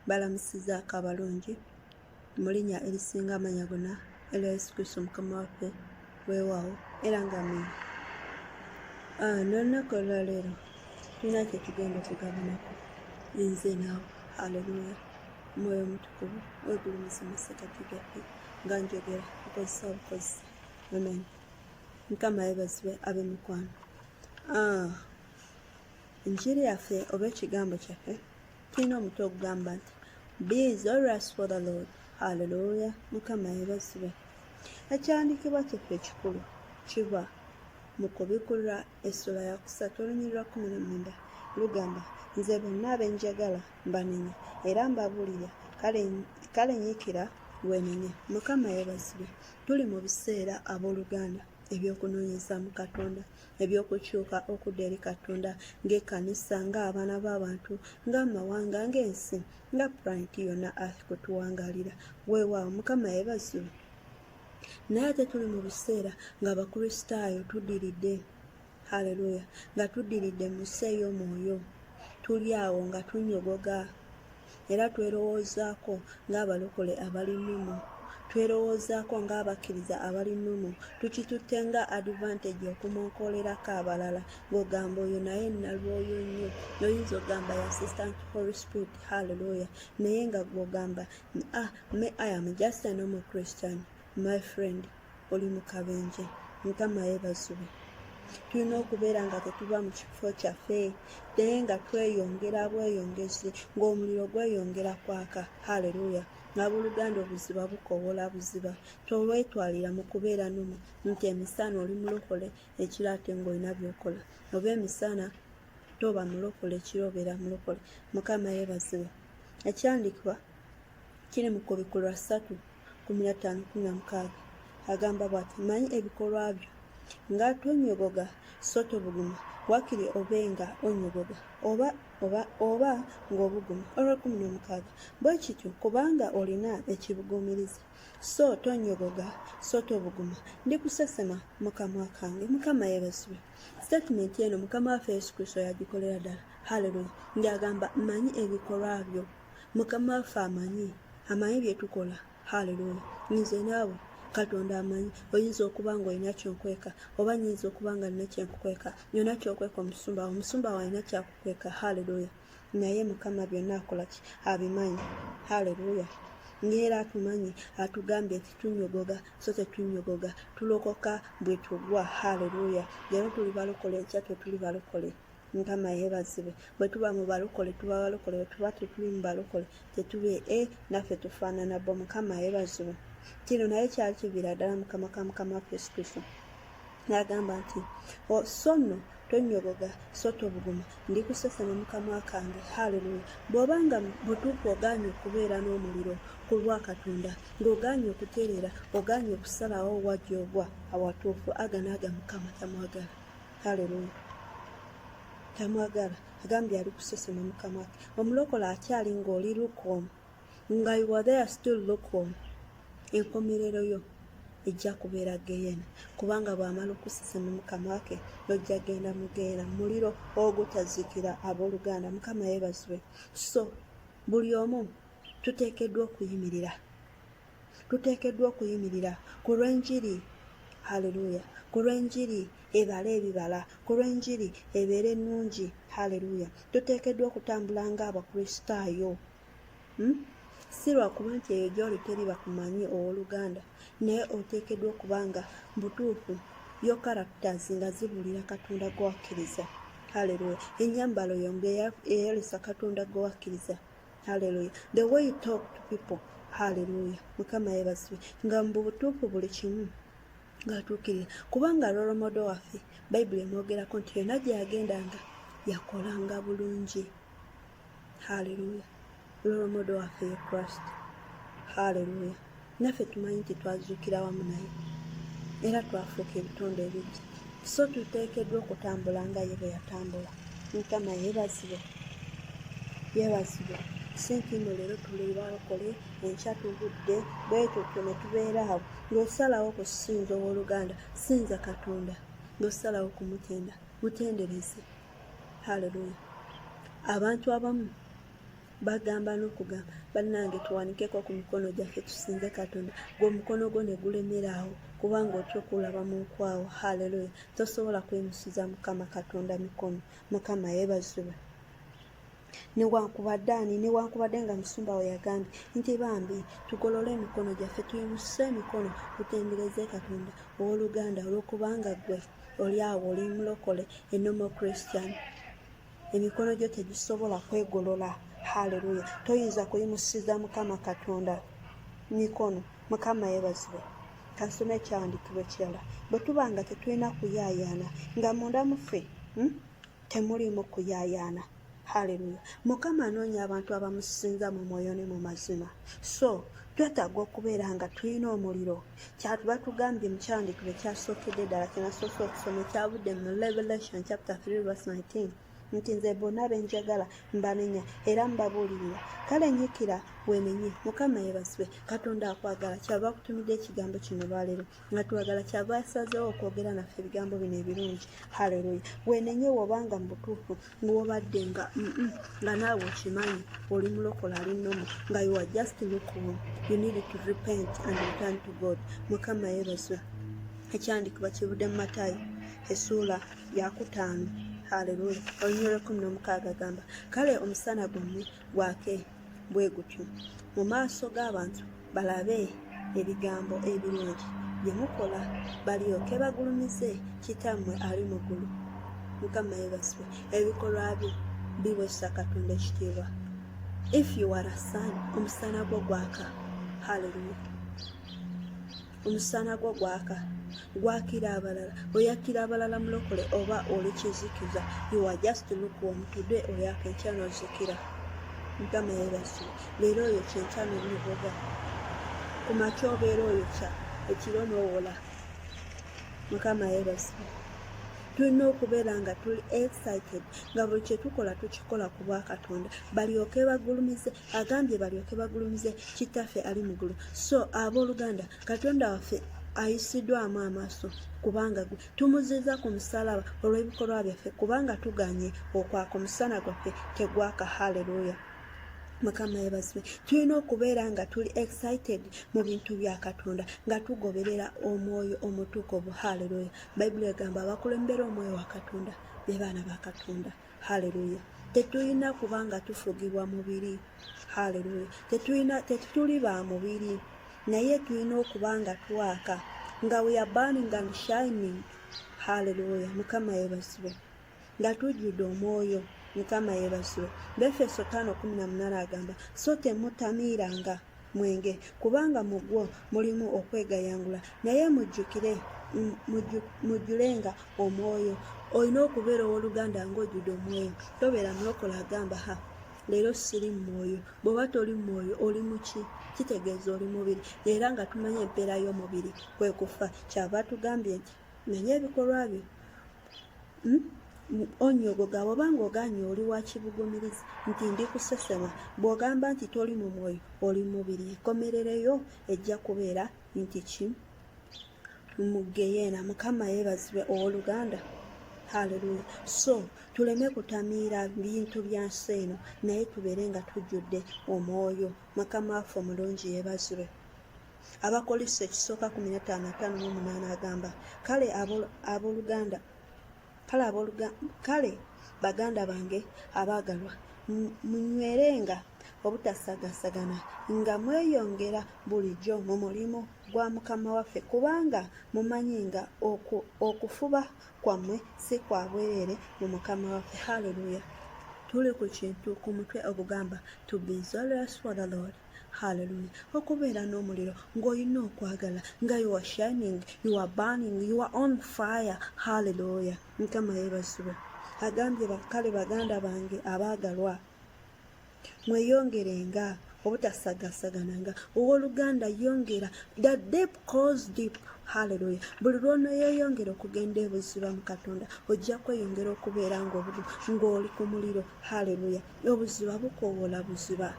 balamusizaako abalungi mu linnya erisinga amanya gonna erya Yesu Kristo Mukama waffe weewaawo era nga mwine. N'olunaku olwaleero tulina kye tugenda okugabanako nze naawe. Haleluya. Mwoyo mutukuvu wegulumiza mu masekkati gaffe nga njogera okozesa bukozesa. Amen. Mukama yeebazibwe ab'emikwano. Enjiri yaffe oba ekigambo kyaffe tulina omutwe ogugamba nti be zealous for the Lord. Haleluya. Mukama yeebazibwe. Ekyandiikibwa kyaffe ekikulu kiva mu Kubikulwa essula ya 3 olunyiriri lwa 19 lugamba nze bonna abenjagala mbanenya era mbabuulira kale nyiikira wenenya. Mukama yeebazibwe. Tuli mu biseera abooluganda ebyokunoonyeza mu Katonda, ebyokukyuka okudda eri Katonda ng'ekkanisa, ng'abaana b'abantu, ng'amawanga, ng'ensi, nga pulaneti yonna kutuwangaalira. Weewaawo Mukama yeebazibwe. Naye ate tuli mu biseera ng'Abakristaayo tuddiridde. Haleluya. Nga tuddiridde mu nsi ey'omwoyo. Tuli awo nga tunyogoga era twerowoozaako ng'abalokole abali nnumu. Twerowoozaako ng'abakkiriza abali nnumu. Tukitutte nga advantage okumonkolerako abalala ng'ogamba oyo naye nalwoyo nnyo. Oyinza ogamba ya assistant Holy Spirit. Haleluya. Naye nga gw'ogamba I am just a normal Christian. My friend, oli mu kabenje. Mukama yeebazibwe. Tulina okubeera nga tetuba mu kifo kyaffe naye nga tweyongera bweyongezi ng'omuliro gweyongera kwaka. Haleluya. Abooluganda obuziba bukowola buziba. Tolwetwalira mu kubeera numu nti emisana oli mulokole ekiro ate ng'olina by'okola, oba emisana toba mulokole ekiro obeera mulokole. Mukama yeebazibwe. Ekyandiikibwa kiri mu Kubikulwa 3:15-16 agamba bw'ati manyi ebikolwa byo nga tonyogoga so tobuguma wakiri obenga onyogoga oba ng'obuguma. Olwa 16 bwe kityo kubanga olina ekibugumiriza so tonyogoga so tobuguma ndikusesema mu kamwa kange. Mukama yeebazibwe. Statement eno Mukama waffe Yesu Kristo yagikolera ddala. Haleluya. Ng'agamba manyi ebikolwa byo. Mukama waffe amanyi bye tukola. Haleluya. Nze naawe Katonda amanyi. Oyinza okuba nga olina kyonkweka oba nyinza okuba nga nina kyenkukweka. Yonna kyokweka omusumba walina kyakukweka. Haleluya. Naye Mukama byonna akola ki? Abimanyi. Haleluya. Ng'era atumanyi atugambye nti tunyogoga so tetunyogoga. Tulokoka bwe tugwa. Haleluya. Leero tuli balokole, enkya tuli balokole. Mukama yeebazibwe. Bwe tuba mu balokole tuba balokole, bwe tuba tetuli mu balokole tetube naffe tufaanana bo. Mukama yeebazibwe. Kino naye kyali kiviira ddala Mukama waffe Yesu Kristo n'agamba nti so nno tonyogoga so tobuguma ndikusesema mu kamwa kange. Haleluya. Bw'obanga butuufu ogaanye okubeera n'omuliro ku lwa Katonda ng'ogaanye okutereera ogaanye okusalawo wajja ogwa awatuufu aganaaga Mukama tamwagala. Haleluya. Tamwagala. Agambye ali kusesema mu kamwa ke. Omulokole akyali ng'oli lukewarm nga you are there still lukewarm. Enkomerero yo ejja kubeera Geyeena kubanga bw'amala okusesema mu kamwa ke ojja genda mu Geyeena, muliro ogutazikira. Abooluganda Mukama yeebazibwe. So buli omu tuteekeddwa okuyimirira ku lw'enjiri. Haleluya. Ku lw'enjiri ebala ebibala, ku lw'enjiri ebeera ennungi. Haleluya. Tuteekeddwa okutambula ng'Abakristaayo. Si lwakuba nti eyo gy'oli teri bakumanyi owooluganda, naye oteekeddwa okuba nga butuufu yo characters nga zibuulira Katonda gwewakkiriza. Haleluya. Ennyambalo yo ng'eyolesa Katonda gwewakkiriza. Haleluya. The way you talk to people. Haleluya. Mukama yeebazibwe. Nga mu butuufu buli kimu ng'atuukirira kubanga lolomodo waffe Bayibuli emwogerako nti yonna gye yagendanga yakolanga bulungi. Haleluya. Lolomodo waffe ye Kristo. Haleluya. Naffe tumanyi nti twazuukira wamu naye era twafuuka ebitonde ebijja, so tuteekeddwa okutambula nga ye bwe yatambula. Mukama yeebazibwe. Si nti nno leero tuli balokole enkya tugudde bwetutyo ne tubeera awo ng'osalawo okusinza owooluganda. Sinza Katonda ng'osalawo kumutenda mutendereze. Haleluya. Abantu abamu bagamba n'okugamba bannange tuwanikeko ku mikono gyaffe tusinze Katonda ng'omukono gwo ne gulemeraawo kubanga otya okulaba mu nkwawo. Haleluya. Tosobola kwemusiza Mukama Katonda mikono. Mukama yeebazibwe. Newankubadde nga musumba we yagambye nti bambi tugolole emikono gyaffe tuyimuse emikono tutendereze Katonda owooluganda olw'okubanga ggwe oli awo oli mulokole ennomo Christian. Emikono gyo tegisobola kwegolola. Haleluya. Toyinza kuyimusiza Mukama Katonda mikono. Mukama yeebazibwe. Kansome ekyawandiikibwa ekirala. Bwe tuba nga tetulina kuyaayaana nga munda muffe temulimu kuyaayaana. Haleluya. Mukama anoonya abantu abamusinza mu mwoyo ne mu mazima. So twetaaga okubeera nga tulina omuliro. Kyatuba tugambye mu kyawandiikibwa ekyasookedde ddala kye nasoose okusoma ekyavudde mu Revelation chapter 3 verse 19 nti nze bonna benjagala mbanenya era mbabuulirira. Kale nnyikira weenenye. Mukama yeebazibwe. Katonda akwagala kyava akutumidde ekigambo kino lwaleero nga twagala kyava asazeewo okwogera naffe ebigambo bino ebirungi. Haleluya. Weenenye w'obanga mu butuufu ng'obadde nga naawe okimanyi oli mulokola ali nnomo nga you are just lukewarm. You need to repent and return to God. Mukama yeebazibwe. Ekyawandiikibwa kivudde mu Matayo essuula ya 5. Haleluya. Olunyolo 16 agamba kale omusana gwammwe gwake bwe gutyo mu maaso g'abantu balabe ebigambo ebirungi bye mukola balyoke bagulumize Kitammwe ali mu ggulu. Mukama yeebazibwe. Ebikolwa byo biwesa Katonda ekitiibwa. If you are a son, omusana gwo gwaka. Haleluya. Omusana gwo gwaka. Gwakira abalala. Oyakira abalala mulokole oba oli kizikiza. You are just lukewarm. Today oyaka enkya n'ozikira. Mukama yeebazibwe. Leero oyo kyenkya n'omugoga. Ku makya obeera oyokya ekiro n'owola. Mukama yeebazibwe. Tulina okubeera nga tuli excited nga buli kye tukola tukikola ku bwa Katonda balyoke bagulumize. Agambye balyoke bagulumize Kitaffe ali mu ggulu. So abooluganda Katonda waffe ayisiddwamu amaaso kubanga gwe tumuziza ku musalaba olw'ebikolwa byaffe kubanga tuganye okwaka omusana gwaffe tegwaka. Haleluya. Mukama yeebazibwe. Tulina okubeera nga tuli excited mu bintu bya Katonda nga tugoberera omwoyo omutukuvu. Haleluya. Bayibuli egamba abakulembera omwoyo wa Katonda be baana ba Katonda. Haleluya. Tetulina kubanga tufugibwa mubiri. Haleluya. Tetuli ba mubiri naye tulina okuba nga twaka nga we are burning and shining. Haleluya. Mukama yeebazibwe. Nga tujjudde omwoyo. Mukama yeebazibwe. Befeso 5:18 agamba so temutamiiranga mwenge kubanga mu gwo mulimu okwegayangula naye mujjulenga omwoyo. Olina okubeera owooluganda ng'ojjudde omwoyo. Tobeera mulokola agamba leero siri mu mwoyo. Bw'oba toli mu mwoyo oli mu ki? Kitegeeza oli mubiri era nga tumanye empeera y'omubiri kwe kufa. Kyava tugambye nti menya ebikolwa byo. Onyogoga bw'obanga oganye oli wa kibugumiriza nti ndi kusesema. Bw'ogamba nti toli mu mwoyo oli mubiri. Enkomerereyo ejja kubeera nti ki? Mu Geyeena. Mukama yeebazibwe owooluganda. Haleluya. So tuleme kutamiira bintu bya nsi eno naye tubeere nga tujjudde omwoyo. Mukama waffe omulungi yeebazibwe. Abakolisi ekisooka 15:58 agamba kale baganda bange abaagalwa munywerenga obutasagasagana nga mweyongera bulijjo mu mulimu gwa Mukama waffe kubanga mumanyi nga okufuba kwammwe si kwa bwereere mu Mukama waffe. Haleluya. Tuli ku kintu ku mutwe ogugamba to be zealous for the Lord. Haleluya. Okubeera n'omuliro ng'olina okwagala nga you are shining, you are burning, you are on fire. Haleluya. Mukama yeebazibwe. Agambye kale baganda bange abaagalwa mweyongerenga obutasaagasagananga. Owooluganda yongera. The deep calls deep. Haleluya. Buli lw'oneeyongera okugenda ebuziba mu Katonda ojja kweyongera okubeera ng'oli ku muliro. Haleluya. Obuziba bukoowola buziba.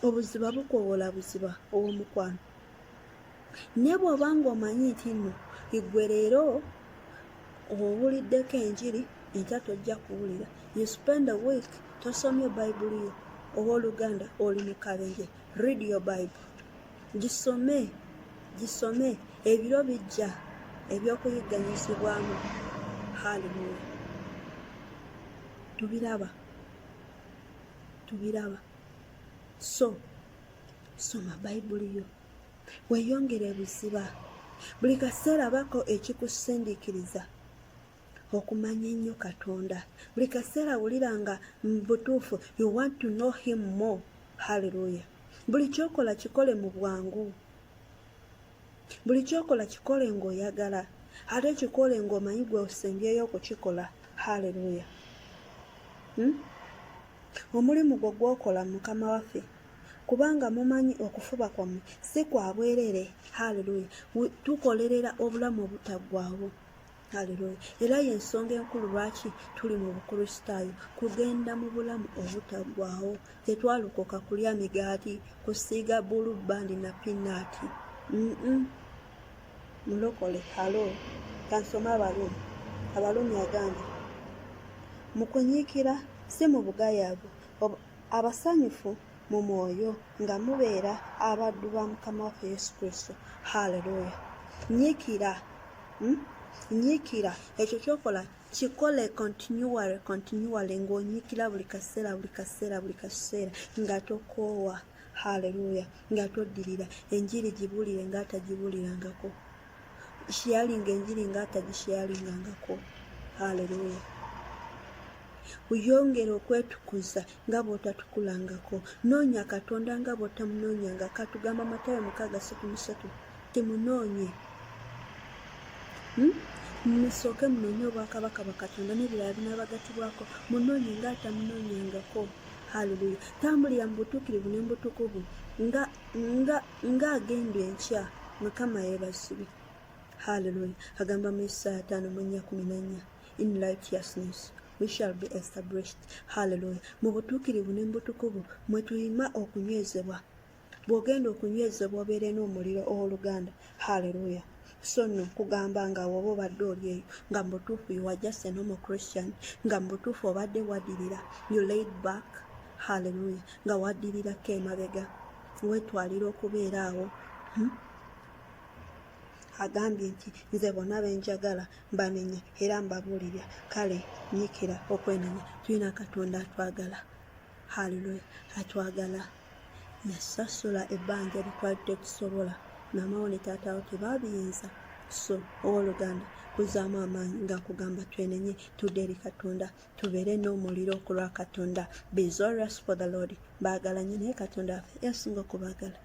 Obuziba bukoowola buziba ow'omukwano. Ne bw'oba ng'omanyi nti nno igwe leero owuliddeko enjiri enkya tojja kuwulira. You spend a week tosomye bayibuli yo. Owooluganda oli mu kabenje. Read your Bible. Gisome. Ebiro bijja ebyokuyigganyizibwamu. Hallelujah. Tubiraba. So, soma bayibuli yo. Weeyongere buziba. Buli kaseera bako ekikusindiikiriza okumanya ennyo Katonda. Buli kaseera wuliranga mu butuufu you want to know him more. Hallelujah. Buli kyokola kikole mu bwangu. Buli kyokola kikole ng'oyagala. Ate kikole ng'omanyi gwe osembyeyo okukikola. Hallelujah. Omulimu gwo gwokola Mukama waffe, kubanga mumanyi okufuba kwammwe si kwa bwerere. Hallelujah. Tukolerera obulamu obutaggwaawo. Hallelujah. Era y'ensonga enkulu lwaki tuli mu Bukristaayo, kugenda mu bulamu obutaggwaawo. Tetwalukoka kulya migaati, kusiiga bulu bandi na pinaati. Mulokole. Halo. Kansoma Abalumi agambye, mu kunyiikira si mu bugayaavu, abasanyufu mu mwoyo nga mubeera abaddu ba Mukama waffe Yesu Kristo. Hallelujah. Nyiikira ekyo kyokola kikole continually ng'onyiikira buli kaseera nga tokoowa. Hallelujah. Nga toddirira enjiri gibulire nga atagibulirangako, sharinga enjiri nga atagisharingangako. Hallelujah. Uyongere okwetukuza nga bw'otatukulangako. Noonya Katonda nga bw'otamunoonyanga. Katugamba Matayo 6:3, temunoonye. Musooke munoonye obwakabaka bwa Katonda n'ebirala binaabagatibwako. Munoonye nga atamunoonyangako. Hallelujah. Tambulira mu butuukirivu ne mu butukuvu nga agenda enkya. Mukama yeebazibwe. Hallelujah. Agamba mu Isaaya 5:14, in righteousness we shall be established. Hallelujah. Mu butuukirivu ne mu butukuvu mwe tuyima okunywezebwa. Bw'ogenda okunywezebwa obeere n'omuliro owooluganda. Hallelujah. So no kugamba nga woba obadde oli eyo nga mu butuufu you are just a normal Christian, nga mu butuufu obadde waddirira, you laid back. Hallelujah. Nga waddirirako emabega weetwalira okubeera awo. Agambye nti nze bonna benjagala mbanenya era mbabuulira. Kale nyiikira okwenenya. Tulina Katonda atwagala. Hallelujah. Atwagala. Yasasula ebbanja litwali tetusobola. Maama wo ne taata wo tebaabiyinza. So owooluganda kuzaamu amaanyi nga kugamba twenenye tudde eri Katonda, tubeere n'omuliro okulwa Katonda. Be zealous for the Lord. Baagalanye naye Katonda affe yasinga okubaagala.